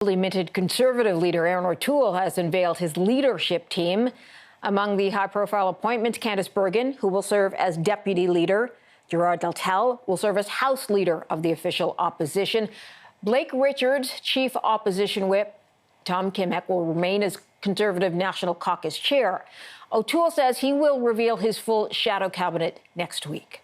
Newly minted Conservative leader Erin O'Toole has unveiled his leadership team. Among the high-profile appointments, Candace Bergen, who will serve as deputy leader. Gerard Deltel will serve as House Leader of the official opposition. Blake Richards, Chief Opposition Whip. Tom Kimmeck will remain as Conservative National Caucus Chair. O'Toole says he will reveal his full shadow cabinet next week.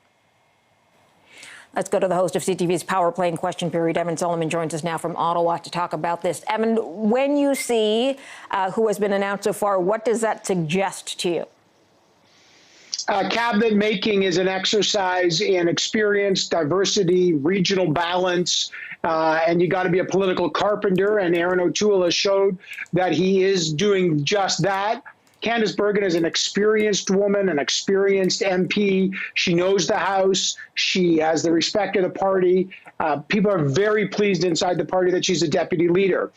Let's go to the host of CTV's Power Play and Question Period. Evan Solomon joins us now from Ottawa to talk about this. Evan, when you see who has been announced so far, what does that suggest to you? Cabinet making is an exercise in experience, diversity, regional balance, and you got to be a political carpenter. And Erin O'Toole has showed that he is doing just that. Candace Bergen is an experienced woman, an experienced MP. She knows the House. She has the respect of the party. People are very pleased inside the party that she's a deputy leader.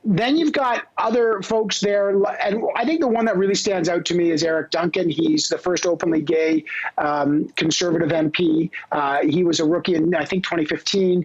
Then you've got other folks there, and I think the one that really stands out to me is Eric Duncan. He's the first openly gay Conservative MP. He was a rookie in, I think, 2015.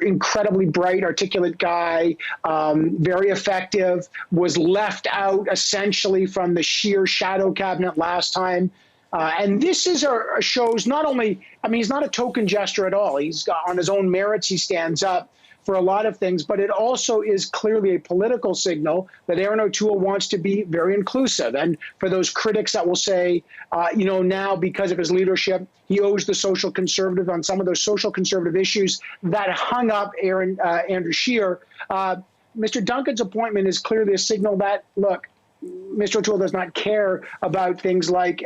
Incredibly bright, articulate guy, very effective, was left out essentially from the sheer shadow cabinet last time. And this is shows not only, I mean, he's not a token gesture at all. He's got, on his own merits, he stands up for a lot of things, but it also is clearly a political signal that Erin O'Toole wants to be very inclusive. And for those critics that will say, now because of his leadership, he owes the social conservative on some of those social conservative issues that hung up Andrew Scheer. Mr. Duncan's appointment is clearly a signal that, look, Mr. O'Toole does not care about things like,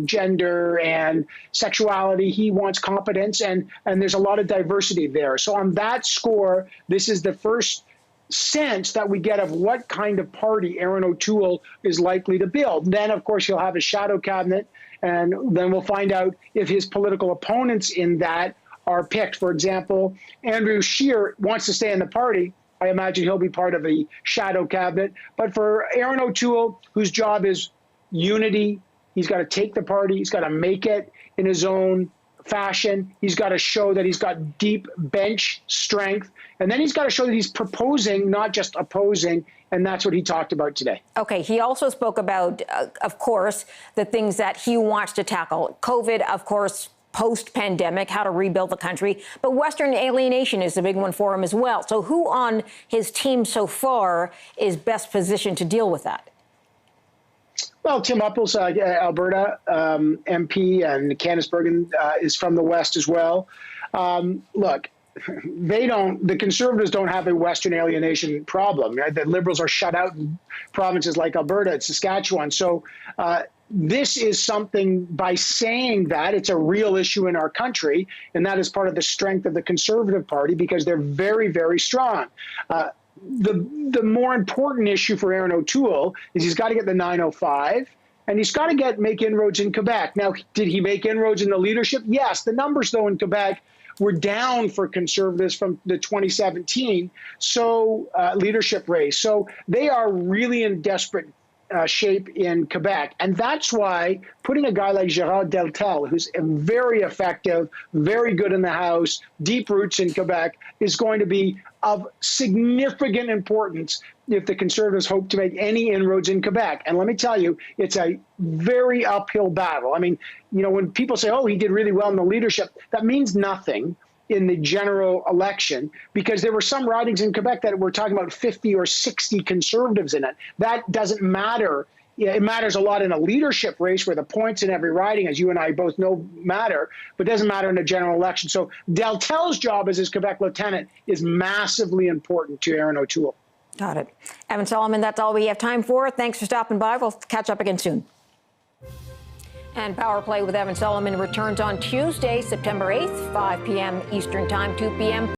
gender and sexuality. He wants competence, and there's a lot of diversity there. So on that score, this is the first sense that we get of what kind of party Erin O'Toole is likely to build. Then, of course, he'll have a shadow cabinet, and then we'll find out if his political opponents in that are picked. For example, Andrew Scheer wants to stay in the party. I imagine he'll be part of a shadow cabinet. But for Erin O'Toole, whose job is unity, he's got to take the party, he's got to make it in his own fashion. He's got to show that he's got deep bench strength. And then he's got to show that he's proposing, not just opposing. And that's what he talked about today. Okay. He also spoke about, of course, the things that he wants to tackle. COVID, of course, post-pandemic, how to rebuild the country. But Western alienation is a big one for him as well. So who on his team so far is best positioned to deal with that? Well, Tim Upples, Alberta MP, and Candace Bergen is from the West as well. Look, the Conservatives don't have a Western alienation problem. Right? The Liberals are shut out in provinces like Alberta and Saskatchewan. So this is something, by saying that, it's a real issue in our country, and that is part of the strength of the Conservative Party because they're very, very strong. The more important issue for Erin O'Toole is he's got to get the 905, and he's got to make inroads in Quebec. Now, did he make inroads in the leadership? Yes. The numbers, though, in Quebec were down for Conservatives from the 2017 leadership race. So they are really in desperate shape in Quebec. And that's why putting a guy like Gerard Deltel, who's very effective, very good in the House, deep roots in Quebec, is going to be of significant importance if the Conservatives hope to make any inroads in Quebec. And let me tell you, it's a very uphill battle. I mean, when people say, oh, he did really well in the leadership, that means nothing in the general election, because there were some ridings in Quebec that were talking about 50 or 60 Conservatives in it. That doesn't matter. It matters a lot in a leadership race where the points in every riding, as you and I both know, matter, but doesn't matter in a general election. So Deltel's job as his Quebec lieutenant is massively important to Erin O'Toole. Got it. Evan Solomon, that's all we have time for. Thanks for stopping by. We'll catch up again soon. And Power Play with Evan Solomon returns on Tuesday, September 8th, 5 p.m. Eastern Time, 2 p.m.